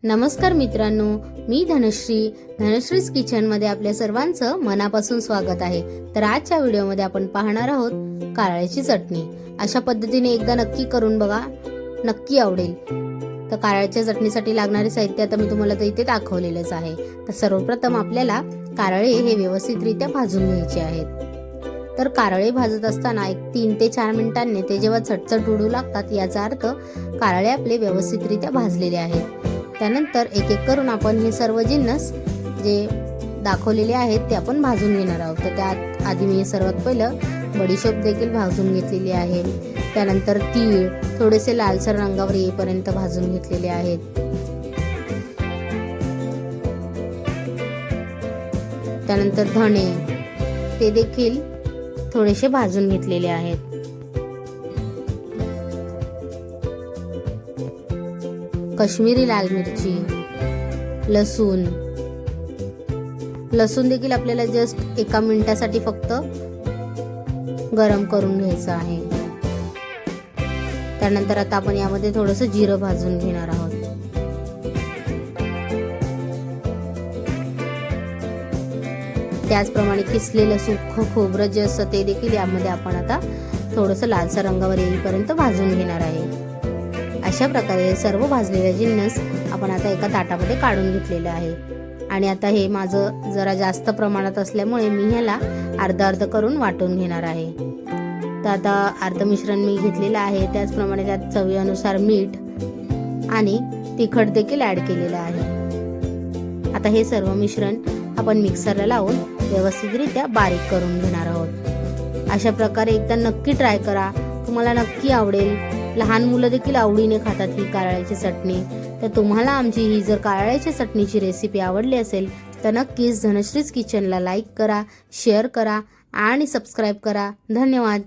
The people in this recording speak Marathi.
नमस्कार मित्रांनो, मी धनश्रीज किचनमध्ये आपल्या सर्वांचं मनापासून स्वागत आहे। तर आजच्या व्हिडिओमध्ये आपण पाहणार आहोत कारळ्याची चटणी। अशा पद्धतीने एकदा नक्की करून बघा, नक्की आवडेल। तर कारळ्याच्या चटणीसाठी लागणारे साहित्य आता मी तुम्हाला इथे दाखवलेलेच आहे। तर सर्वप्रथम आपल्याला कारळे हे व्यवस्थितरित्या भाजून घ्यायचे आहेत। तर कारळे भाजत असताना 3 ते 4 मिनिटांनी ते जेव्हा चटचट उडू लागतात याचा अर्थ कारळे आपले व्यवस्थितरित्या भाजलेले आहेत। त्यानंतर एक एक करून आपण हे सर्व जिन्नस जे दाखवलेले आहेत ते आपण भाजून घेणार आहोत। तर त्यात आधी मी सर्वात पहिलं बडीशोप देखील भाजून घेतलेली आहे। त्यानंतर तीळ थोडेसे लालसर रंगावर येईपर्यंत भाजून घेतलेले आहेत। त्यानंतर धणे ते देखील थोडेसे भाजून घेतलेले आहेत। काश्मीरी लाल मिरची, लसूण देखील आपल्याला जस्ट 1 मिनिटासाठी फक्त गरम करून घ्यायचं आहे। त्यानंतर आता आपण यामध्ये थोडंसं जिरं भाजून घेणार आहोत। त्याचप्रमाणे किसलेलं सुकं खोबरं जे असतं ते देखील यामध्ये आपण आता थोडंसं लालसर रंगावर येईपर्यंत भाजून घेणार आहे। अशा प्रकारे सर्व भाजलेले जिन्नस आपण आता एका ताटामध्ये काढून घेतलेले आहे। आणि आता हे माझं जरा जास्त प्रमाणात असल्यामुळे मी ह्याला अर्ध करून वाटून घेणार आहे। तर आता अर्ध मिश्रण मी घेतलेलं आहे। त्याचप्रमाणे त्यात चवीनुसार मीठ आणि तिखट देखील ऍड केलेलं आहे। आता हे सर्व मिश्रण आपण मिक्सरला लावून व्यवस्थितरित्या बारीक करून घेणार आहोत। अशा प्रकारे एकदा नक्की ट्राय करा, तुम्हाला नक्की आवडेल। लहान मुलं देखील आवडीने खातात ही कारळ्याची चटणी। तर तुम्हाला आमची ही जर कारळ्याची चटणीची रेसिपी आवडली असेल तर नक्कीच धनश्रीज किचनला लाईक करा, शेअर करा आणि सबस्क्राईब करा। धन्यवाद।